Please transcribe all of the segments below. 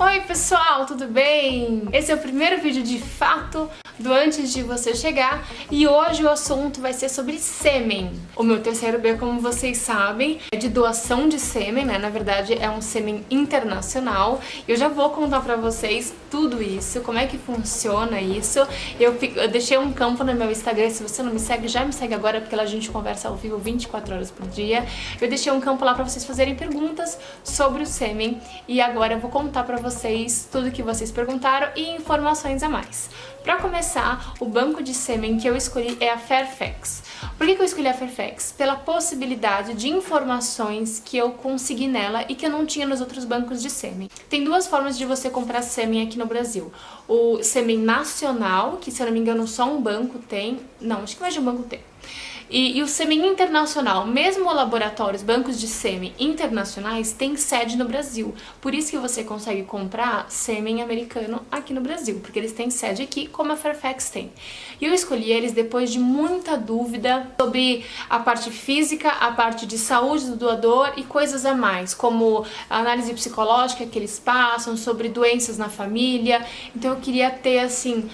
Oi pessoal, tudo bem? Esse é o primeiro vídeo de fato do Antes de Você Chegar e hoje o assunto vai ser sobre sêmen. O meu terceiro B, como vocês sabem, é de doação de sêmen, né? Na verdade é um sêmen internacional. Eu já vou contar pra vocês tudo isso, como é que funciona isso. Eu deixei um campo no meu Instagram, se você não me segue, já me segue agora, porque lá a gente conversa ao vivo 24 horas por dia. Eu deixei um campo lá pra vocês fazerem perguntas sobre o sêmen e agora eu vou contar pra vocês tudo que vocês perguntaram e informações a mais. Para começar, o banco de sêmen que eu escolhi é a Fairfax. Por que eu escolhi a Fairfax? Pela possibilidade de informações que eu consegui nela e que eu não tinha nos outros bancos de sêmen. Tem duas formas de você comprar sêmen aqui no Brasil. O sêmen nacional, que se eu não me engano só um banco tem, não, acho que mais de um banco tem. E o sêmen internacional, mesmo laboratórios, bancos de sêmen internacionais, têm sede no Brasil. Por isso que você consegue comprar sêmen americano aqui no Brasil, porque eles têm sede aqui, como a Fairfax tem. E eu escolhi eles depois de muita dúvida sobre a parte física, a parte de saúde do doador e coisas a mais, como a análise psicológica que eles passam, sobre doenças na família. Então eu queria ter, assim,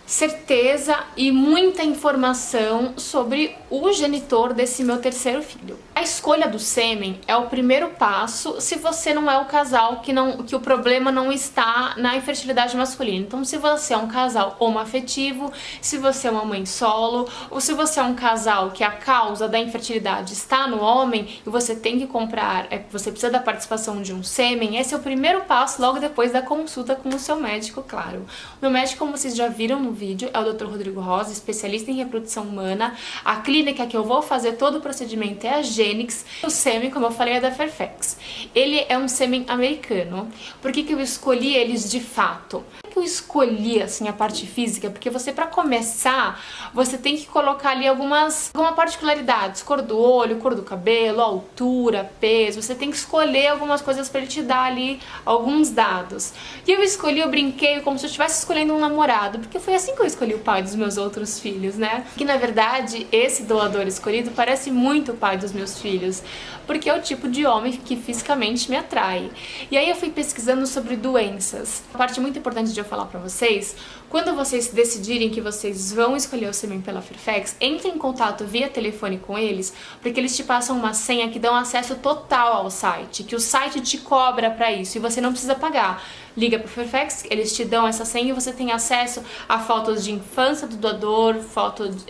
certeza e muita informação sobre o genitor desse meu terceiro filho. A escolha do sêmen é o primeiro passo se você não é o casal que o problema não está na infertilidade masculina. Então, se você é um casal homoafetivo, se você é uma mãe solo, ou se você é um casal que a causa da infertilidade está no homem e você tem que comprar, você precisa da participação de um sêmen, esse é o primeiro passo logo depois da consulta com o seu médico, claro. O meu médico, como vocês já viram no vídeo, é o Dr. Rodrigo Rosa, especialista em reprodução humana. A clínica que eu vou fazer todo o procedimento é a Genix. O sêmen, como eu falei, é da Fairfax. Ele é um sêmen americano. Por que eu escolhi eles de fato? Eu escolhi, assim, a parte física, porque você, para começar, você tem que colocar ali algumas particularidades, cor do olho, cor do cabelo, altura, peso, você tem que escolher algumas coisas para ele te dar ali alguns dados. E eu brinquei como se eu estivesse escolhendo um namorado, porque foi assim que eu escolhi o pai dos meus outros filhos, né? Que, na verdade, esse doador escolhido parece muito o pai dos meus filhos, porque é o tipo de homem que fisicamente me atrai. E aí eu fui pesquisando sobre doenças. A parte muito importante de eu falar pra vocês, quando vocês decidirem que vocês vão escolher o sêmen pela Fairfax, entre em contato via telefone com eles, porque eles te passam uma senha que dão acesso total ao site, que o site te cobra pra isso e você não precisa pagar. Liga pro Fairfax, eles te dão essa senha e você tem acesso a fotos de infância do doador, foto de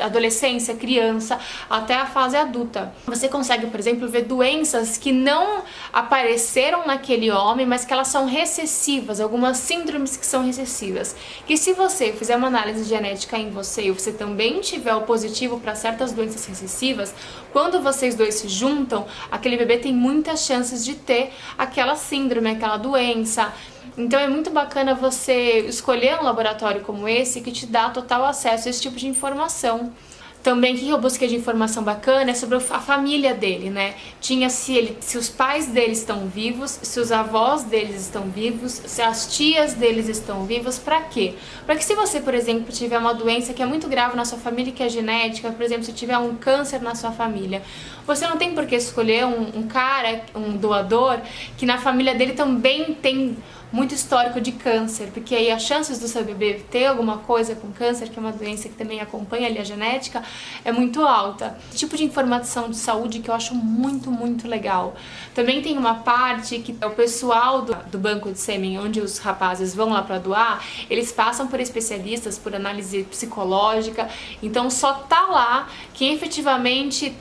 adolescência, criança, até a fase adulta. Você consegue, por exemplo, ver doenças que não apareceram naquele homem, mas que elas são recessivas, algumas síndromes que são recessivas. Que se você fizer uma análise genética em você e você também tiver o positivo para certas doenças recessivas, quando vocês dois se juntam, aquele bebê tem muitas chances de ter aquela síndrome, aquela doença. Então é muito bacana você escolher um laboratório como esse que te dá total acesso a esse tipo de informação. Também o que eu busquei de informação bacana é sobre a família dele, né? Tinha se os pais dele estão vivos, se os avós deles estão vivos, se as tias deles estão vivas, pra quê? Pra que se você, por exemplo, tiver uma doença que é muito grave na sua família, que é genética, por exemplo, se tiver um câncer na sua família, você não tem por que escolher um cara, um doador, que na família dele também tem muito histórico de câncer, porque aí as chances do seu bebê ter alguma coisa com câncer, que é uma doença que também acompanha ali a genética, é muito alta. Esse tipo de informação de saúde que eu acho muito, muito legal. Também tem uma parte que é o pessoal do banco de sêmen, onde os rapazes vão lá para doar, eles passam por especialistas, por análise psicológica, então só tá lá quem efetivamente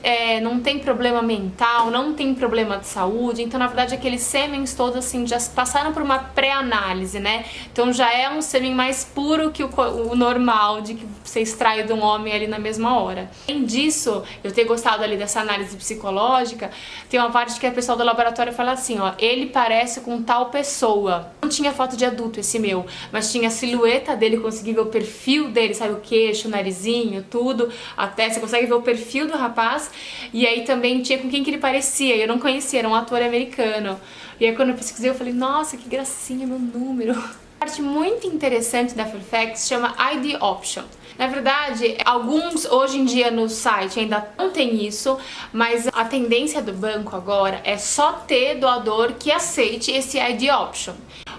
não tem problema mental, não tem problema de saúde, então na verdade aqueles sêmens todos assim já passaram por uma pré-análise, né? Então já é um sêmen mais puro que o normal, de que você extrai de um homem ali na mesma hora. Além disso, eu ter gostado ali dessa análise psicológica, tem uma parte que a pessoa do laboratório fala assim, ó, ele parece com tal pessoa. Não tinha foto de adulto esse meu, mas tinha a silhueta dele, consegui ver o perfil dele, sabe, o queixo, o narizinho, tudo, até você consegue ver o perfil do rapaz, e aí também tinha com quem que ele parecia, eu não conhecia, era um ator americano. E aí quando eu pesquisei eu falei, nossa, que gracinha, meu número. A parte muito interessante da Fairfax chama ID Option. Na verdade, alguns hoje em dia no site ainda não tem isso, mas a tendência do banco agora é só ter doador que aceite esse ID Option.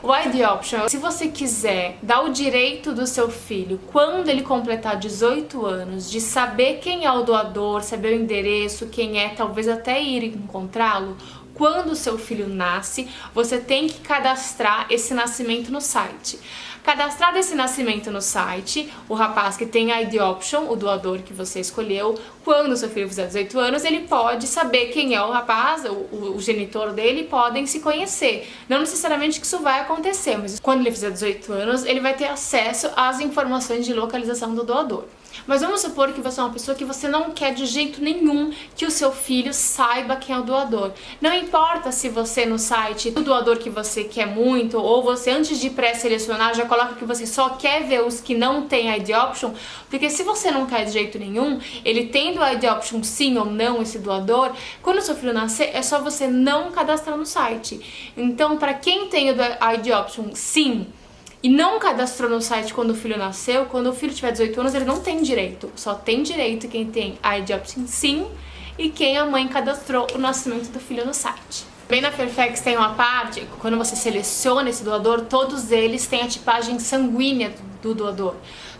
O adoption, se você quiser dar o direito do seu filho, quando ele completar 18 anos, de saber quem é o doador, saber o endereço, quem é, talvez até ir encontrá-lo, quando o seu filho nasce, você tem que cadastrar esse nascimento no site. Cadastrado esse nascimento no site, o rapaz que tem a adoption, o doador que você escolheu, quando o seu filho fizer 18 anos, ele pode saber quem é o rapaz, o genitor dele, podem se conhecer. Não necessariamente que isso vai acontecer, mas quando ele fizer 18 anos, ele vai ter acesso às informações de localização do doador. Mas vamos supor que você é uma pessoa que você não quer de jeito nenhum que o seu filho saiba quem é o doador. Não importa se você no site, o doador que você quer muito, ou você antes de pré-selecionar já coloca que você só quer ver os que não tem adoption, porque se você não quer de jeito nenhum, ele tendo adoption sim ou não esse doador, quando o seu filho nascer é só você não cadastrar no site. Então, para quem tem o adoption sim, e não cadastrou no site quando o filho nasceu, quando o filho tiver 18 anos, ele não tem direito. Só tem direito quem tem a adoption sim e quem a mãe cadastrou o nascimento do filho no site. Bem, na Fairfax tem uma parte, quando você seleciona esse doador, todos eles têm a tipagem sanguínea do doador.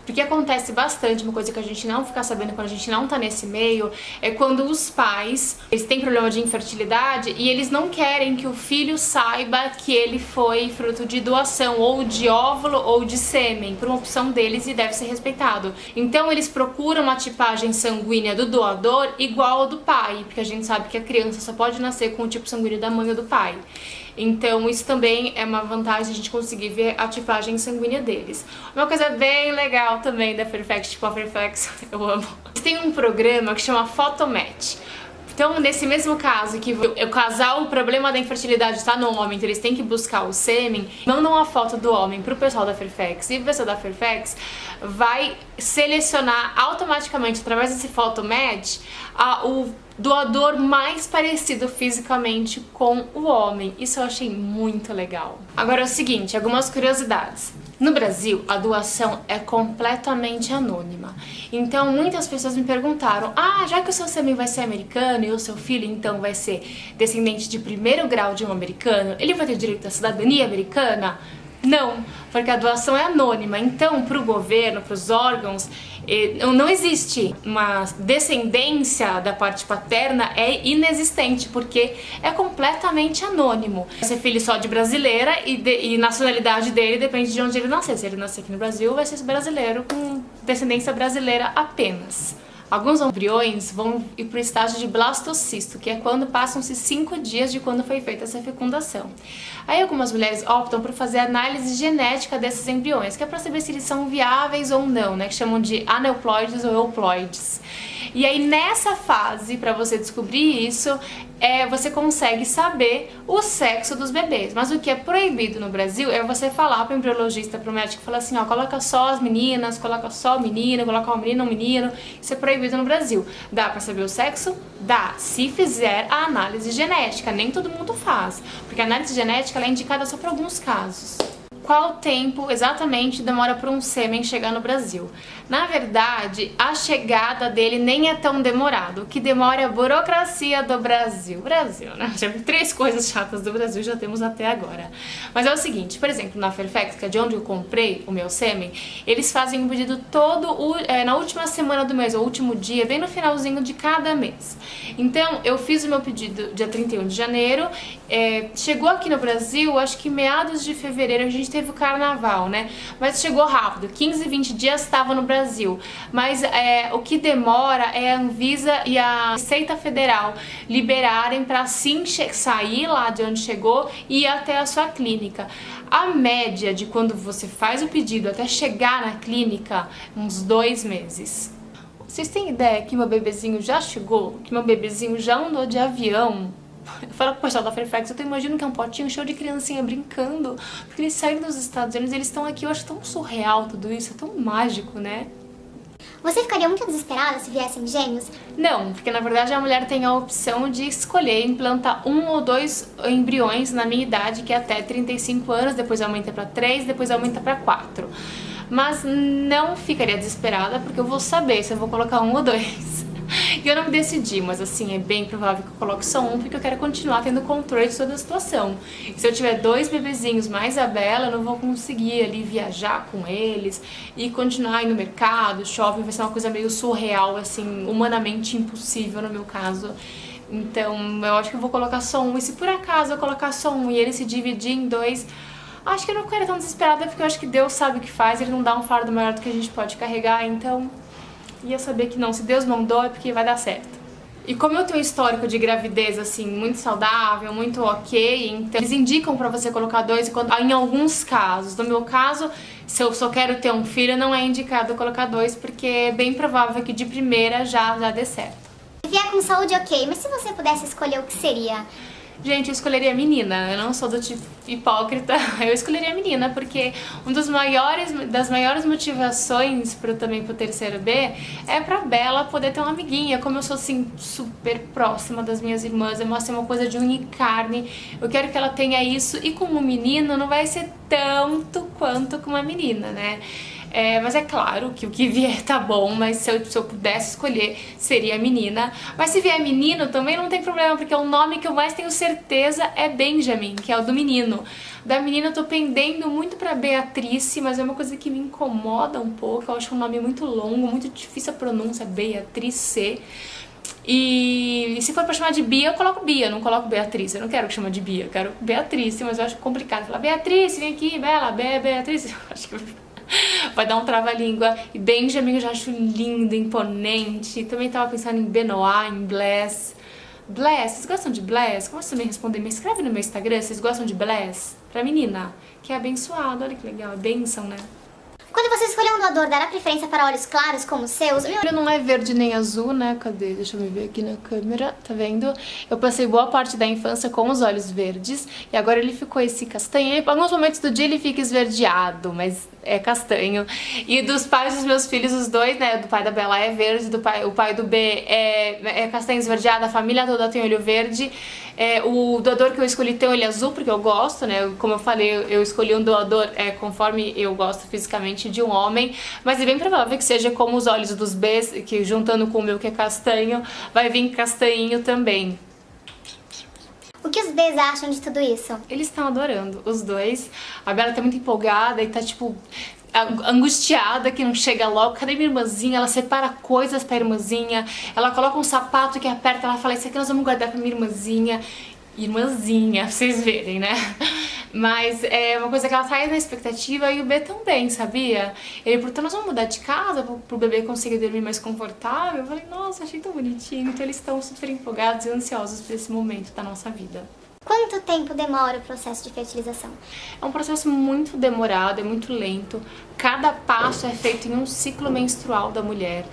Porque acontece bastante, uma coisa que a gente não fica sabendo quando a gente não tá nesse meio, é quando os pais, eles têm problema de infertilidade e eles não querem que o filho saiba que ele foi fruto de doação, ou de óvulo ou de sêmen, por uma opção deles e deve ser respeitado. Então eles procuram uma tipagem sanguínea do doador igual ao do pai, porque a gente sabe que a criança só pode nascer com o tipo sanguíneo da mãe ou do pai. Então isso também é uma vantagem a gente conseguir ver a tipagem sanguínea deles. Uma coisa bem legal também da Fairfax, tipo a Fairfax, eu amo. Tem um programa que chama Photomatch. Então, nesse mesmo caso que o casal, o problema da infertilidade está no homem, então eles têm que buscar o sêmen, mandam uma foto do homem pro pessoal da Fairfax, e o pessoal da Fairfax vai selecionar automaticamente, através desse Photomatch, o doador mais parecido fisicamente com o homem. Isso eu achei muito legal. Agora é o seguinte, algumas curiosidades. No Brasil, a doação é completamente anônima. Então, muitas pessoas me perguntaram: já que o seu sêmen vai ser americano e o seu filho, então, vai ser descendente de primeiro grau de um americano, ele vai ter direito à cidadania americana? Não, porque a doação é anônima. Então, para o governo, para os órgãos, não existe uma descendência da parte paterna, é inexistente, porque é completamente anônimo. Vai ser filho só de brasileira e nacionalidade dele depende de onde ele nascer. Se ele nascer aqui no Brasil, vai ser brasileiro com descendência brasileira apenas. Alguns embriões vão ir para o estágio de blastocisto, que é quando passam-se 5 dias de quando foi feita essa fecundação. Aí algumas mulheres optam por fazer análise genética desses embriões, que é para saber se eles são viáveis ou não, né? Que chamam de aneuploides ou euploides. E aí nessa fase, para você descobrir isso, você consegue saber o sexo dos bebês. Mas o que é proibido no Brasil é você falar para o embriologista, para o médico, falar assim, coloca só as meninas, coloca só o menino, coloca uma menina, um menino. Isso é proibido no Brasil. Dá para saber o sexo? Dá, se fizer a análise genética. Nem todo mundo faz, porque a análise genética ela é indicada só para alguns casos. Qual tempo exatamente demora para um sêmen chegar no Brasil? Na verdade, a chegada dele nem é tão demorado. O que demora é a burocracia do Brasil. Brasil, né? Já vi 3 coisas chatas do Brasil, já temos até agora. Mas é o seguinte, por exemplo, na Fairfax, que é de onde eu comprei o meu sêmen, eles fazem o pedido na última semana do mês, ou último dia, bem no finalzinho de cada mês. Então, eu fiz o meu pedido dia 31 de janeiro, chegou aqui no Brasil, acho que meados de fevereiro, a gente teve o carnaval, né? Mas chegou rápido, 15, 20 dias estava no Brasil. Mas o que demora é a Anvisa e a Receita Federal liberarem para assim sair lá de onde chegou e ir até a sua clínica. A média de quando você faz o pedido até chegar na clínica, uns 2 meses. Vocês têm ideia que meu bebezinho já chegou? Que meu bebezinho já andou de avião? Eu falo com o pessoal da Fairfax, eu imagino que é um potinho cheio de criancinha brincando, porque eles saíram dos Estados Unidos, eles estão aqui, eu acho tão surreal tudo isso, é tão mágico, né? Você ficaria muito desesperada se viessem gêmeos? Não, porque na verdade a mulher tem a opção de escolher implantar 1 ou 2 embriões na minha idade, que é até 35 anos, depois aumenta para 3, depois aumenta para 4. Mas não ficaria desesperada, porque eu vou saber se eu vou colocar 1 ou 2. E E eu não me decidi, mas assim, é bem provável que eu coloque só um, porque eu quero continuar tendo controle de toda a situação. E se eu tiver 2 bebezinhos mais a Bela, eu não vou conseguir ali viajar com eles e continuar indo no mercado, shopping, vai ser uma coisa meio surreal, assim, humanamente impossível no meu caso. Então, eu acho que eu vou colocar só um, e se por acaso eu colocar só um e ele se dividir em 2, acho que eu não quero tão desesperada, porque eu acho que Deus sabe o que faz, ele não dá um fardo maior do que a gente pode carregar, então ia saber que não, se Deus mandou é porque vai dar certo. E como eu tenho um histórico de gravidez, assim, muito saudável, muito ok, então eles indicam pra você colocar 2 em alguns casos. No meu caso, se eu só quero ter um filho, não é indicado colocar 2, porque é bem provável que de primeira já dê certo. Se vier com saúde, ok, mas se você pudesse escolher o que seria? Gente, eu escolheria menina, eu não sou do tipo hipócrita, eu escolheria menina, porque das maiores motivações também pro terceiro B é pra Bela poder ter uma amiguinha. Como eu sou assim super próxima das minhas irmãs, eu mostro uma coisa de unir carne, eu quero que ela tenha isso, e com um menino não vai ser tanto quanto com uma menina, né? Mas é claro que o que vier tá bom, mas se eu pudesse escolher, seria menina. Mas se vier menino, também não tem problema, porque o nome que eu mais tenho certeza é Benjamin, que é o do menino. Da menina eu tô pendendo muito pra Beatrice, mas é uma coisa que me incomoda um pouco. Eu acho um nome muito longo, muito difícil a pronúncia, Beatrice. E se for pra chamar de Bia, eu coloco Bia, não coloco Beatriz. Eu não quero que chame de Bia, eu quero Beatrice, mas eu acho complicado falar Beatrice, vem aqui, Bela, Beatrice. Eu acho que vai dar um trava-língua. E Benjamin eu já acho lindo, imponente. Também tava pensando em Benoit, em Bless. Bless, vocês gostam de Bless? Como vocês também responder? Me escreve no meu Instagram, vocês gostam de Bless? Pra menina, que é abençoado, olha que legal, é bênção, né? Quando você escolher um doador, dará preferência para olhos claros como os seus? Meu olho não é verde nem azul, né? Cadê? Deixa eu me ver aqui na câmera, tá vendo? Eu passei boa parte da infância com os olhos verdes e agora ele ficou esse castanho. Em alguns momentos do dia ele fica esverdeado, mas é castanho. E dos pais dos meus filhos, os dois, né? Do pai da Bela é verde, o pai do B é castanho esverdeado, a família toda tem olho verde. O doador que eu escolhi tem olho azul, porque eu gosto, né? Como eu falei, eu escolhi um doador conforme eu gosto fisicamente de um homem, mas é bem provável que seja como os olhos dos Bs, que juntando com o meu que é castanho, vai vir castanhinho também. O que os Bs acham de tudo isso? Eles estão adorando, os dois. A Bela tá muito empolgada e tá tipo angustiada que não chega logo. Cadê minha irmãzinha? Ela separa coisas pra irmãzinha, ela coloca um sapato que aperta, ela fala, isso aqui nós vamos guardar pra minha irmãzinha. Irmãzinha, pra vocês verem, né? Mas é uma coisa que ela tá aí na expectativa, e o B também, sabia? Ele perguntou, nós vamos mudar de casa pro bebê conseguir dormir mais confortável? Eu falei, nossa, achei tão bonitinho. Então eles estão super empolgados e ansiosos por esse momento da nossa vida. Quanto tempo demora o processo de fertilização? É um processo muito demorado, é muito lento. Cada passo é feito em um ciclo menstrual da mulher.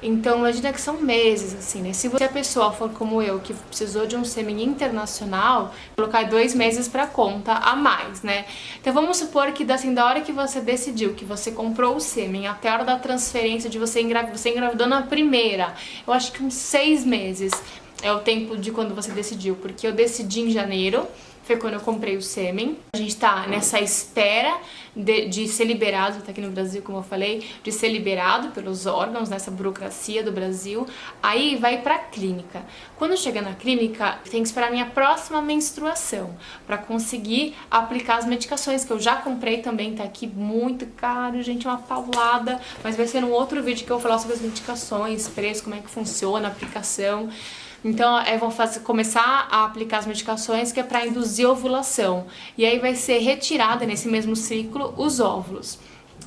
Então imagina que são meses, assim, né? Se a pessoa for como eu, que precisou de um sêmen internacional, colocar 2 meses pra conta a mais, né? Então vamos supor que assim, da hora que você decidiu, que você comprou o sêmen, até a hora da transferência de você engravidou na primeira, eu acho que uns 6 meses é o tempo de quando você decidiu, porque eu decidi em janeiro, foi quando eu comprei o sêmen. A gente tá nessa espera de ser liberado, tá aqui no Brasil, como eu falei, de ser liberado pelos órgãos, nessa burocracia do Brasil. Aí vai pra clínica. Quando chega na clínica, tem que esperar a minha próxima menstruação pra conseguir aplicar as medicações, que eu já comprei também, tá aqui muito caro, gente, uma paulada. Mas vai ser num outro vídeo que eu vou falar sobre as medicações, preço, como é que funciona a aplicação. Então, eu vou começar a aplicar as medicações que é para induzir a ovulação. E aí vai ser retirada nesse mesmo ciclo os óvulos.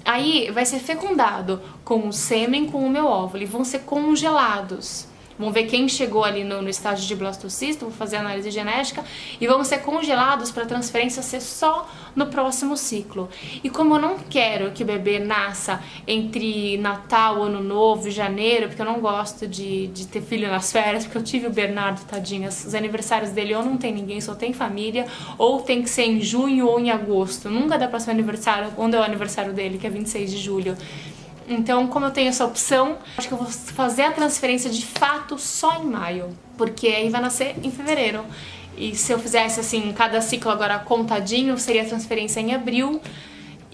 Aí vai ser fecundado com o sêmen, com o meu óvulo, e vão ser congelados. Vamos ver quem chegou ali no estágio de blastocisto, vou fazer análise genética, e vão ser congelados para a transferência ser só no próximo ciclo. E como eu não quero que o bebê nasça entre Natal, Ano Novo e Janeiro, porque eu não gosto de ter filho nas férias, porque eu tive o Bernardo, tadinho, os aniversários dele ou não tem ninguém, só tem família, ou tem que ser em junho ou em agosto. Nunca dá para ser aniversário, quando é o aniversário dele, que é 26 de julho. Então, como eu tenho essa opção, acho que eu vou fazer a transferência de fato só em maio, porque aí vai nascer em fevereiro. E se eu fizesse assim, cada ciclo agora contadinho, seria a transferência em abril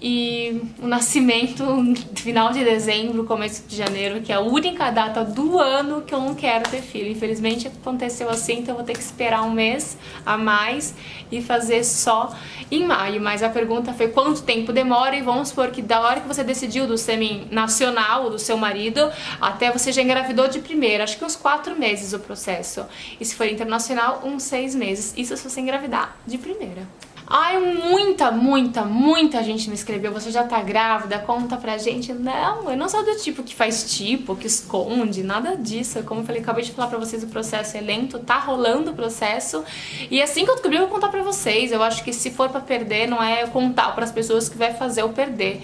e o nascimento final de dezembro, começo de janeiro, que é a única data do ano que eu não quero ter filho. Infelizmente aconteceu assim, então eu vou ter que esperar um mês a mais e fazer só em maio. Mas a pergunta foi quanto tempo demora, e vamos supor que da hora que você decidiu do sêmen nacional do seu marido até você já engravidou de primeira, acho que uns 4 meses o processo. E se for internacional, uns 6 meses. Isso se você engravidar de primeira. Ai, muita gente me escreveu, você já tá grávida, conta pra gente. Não, eu não sou do tipo que faz tipo, que esconde, nada disso. Como eu falei, acabei de falar pra vocês, o processo é lento, tá rolando o processo. E assim que eu descobrir, eu vou contar pra vocês. Eu acho que se for pra perder, não é contar pras pessoas que vai fazer eu perder.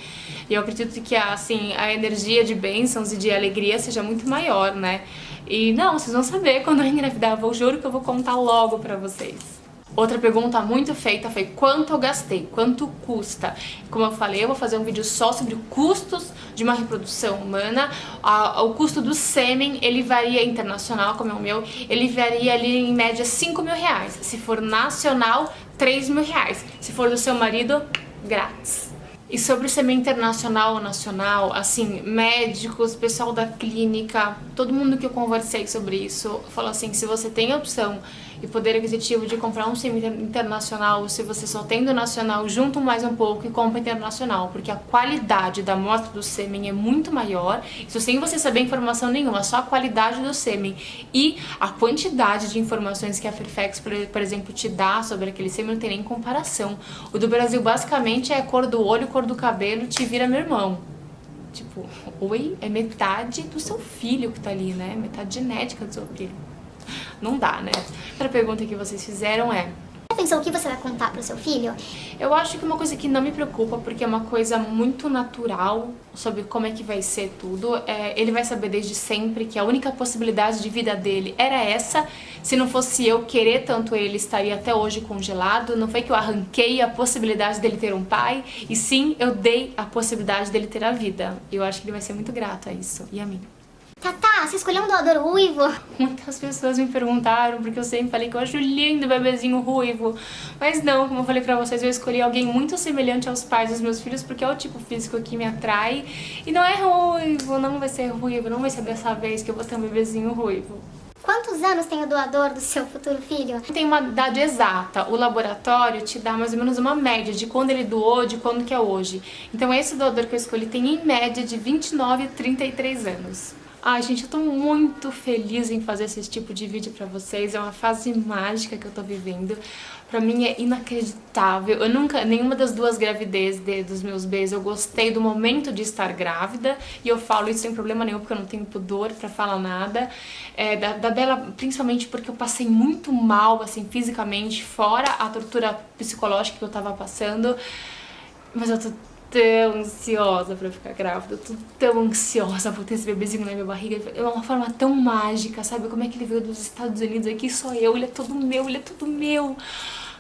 E eu acredito que assim, a energia de bênçãos e de alegria seja muito maior, né? E não, vocês vão saber quando eu engravidar, eu juro que eu vou contar logo pra vocês. Outra pergunta muito feita foi quanto eu gastei, quanto custa. Como eu falei, eu vou fazer um vídeo só sobre custos de uma reprodução humana. O custo do sêmen, ele varia internacional, como é o meu, ele varia ali em média 5 mil reais. Se for nacional, 3 mil reais. Se for do seu marido, grátis. E sobre o sêmen internacional ou nacional, assim, médicos, pessoal da clínica, todo mundo que eu conversei sobre isso, falou assim, se você tem a opção e poder aquisitivo de comprar um sêmen internacional, se você só tem do nacional, junta mais um pouco e compra internacional, porque a qualidade da amostra do sêmen é muito maior, isso sem você saber informação nenhuma, só a qualidade do sêmen e a quantidade de informações que a Fairfax, por exemplo, te dá sobre aquele sêmen não tem nem comparação. O do Brasil basicamente é cor do olho, cor do cabelo, te vira meu irmão. Tipo, oi, é metade do seu filho que tá ali, né? Metade genética do seu filho. Não dá, né? Outra pergunta que vocês fizeram é... Já pensou o que você vai contar pro seu filho? Eu acho que uma coisa que não me preocupa, porque é uma coisa muito natural sobre como é que vai ser tudo. Ele vai saber desde sempre que a única possibilidade de vida dele era essa. Se não fosse eu querer tanto ele, estaria até hoje congelado. Não foi que eu arranquei a possibilidade dele ter um pai, e sim, eu dei a possibilidade dele ter a vida. E eu acho que ele vai ser muito grato a isso, e a mim. Tatá, você escolheu um doador ruivo? Muitas pessoas me perguntaram, porque eu sempre falei que eu acho lindo o bebezinho ruivo. Mas não, como eu falei pra vocês, eu escolhi alguém muito semelhante aos pais dos meus filhos, porque é o tipo físico que me atrai. E não é ruivo, não vai ser ruivo, não vai ser dessa vez que eu vou ter um bebezinho ruivo. Quantos anos tem o doador do seu futuro filho? Tem uma idade exata, o laboratório te dá mais ou menos uma média de quando ele doou, de quando que é hoje. Então esse doador que eu escolhi tem em média de 29 a 33 anos. Ai, gente, eu tô muito feliz em fazer esse tipo de vídeo pra vocês. É uma fase mágica que eu tô vivendo. Pra mim é inacreditável. Eu nunca, nenhuma das duas gravidezes dos meus bebês, eu gostei do momento de estar grávida. E eu falo isso sem problema nenhum, porque eu não tenho pudor pra falar nada. Da Bela, principalmente porque eu passei muito mal, assim, fisicamente, fora a tortura psicológica que eu tava passando. Mas eu tô tão ansiosa pra ficar grávida, eu tô tão ansiosa por ter esse bebezinho na minha barriga. É uma forma tão mágica, sabe? Como é que ele veio dos Estados Unidos aqui, só eu, ele é todo meu, ele é tudo meu.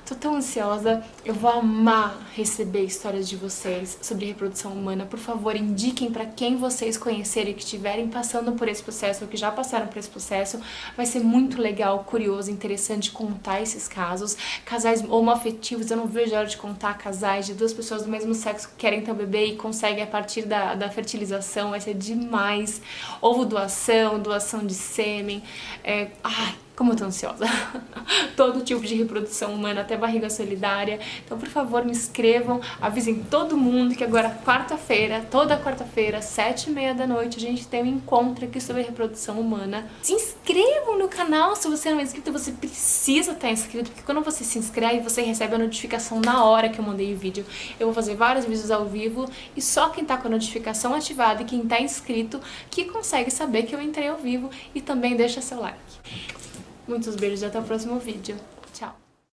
Tô tão ansiosa, eu vou amar receber histórias de vocês sobre reprodução humana. Por favor, indiquem pra quem vocês conhecerem que estiverem passando por esse processo ou que já passaram por esse processo. Vai ser muito legal, curioso, interessante contar esses casos. Casais homoafetivos, eu não vejo a hora de contar casais de duas pessoas do mesmo sexo que querem ter um bebê e conseguem a partir da fertilização. Vai ser demais. Ovo doação, doação de sêmen. Ai, como eu tô ansiosa. Todo tipo de reprodução humana, até barriga solidária. Então, por favor, me inscrevam, avisem todo mundo que agora quarta-feira, toda quarta-feira, 7h30 da noite, a gente tem um encontro aqui sobre reprodução humana. Se inscrevam no canal, se você não é inscrito, você precisa estar inscrito, porque quando você se inscreve, você recebe a notificação na hora que eu mandei o vídeo. Eu vou fazer vários vídeos ao vivo e só quem tá com a notificação ativada e quem tá inscrito que consegue saber que eu entrei ao vivo, e também deixa seu like. Muitos beijos e até o próximo vídeo. Tchau!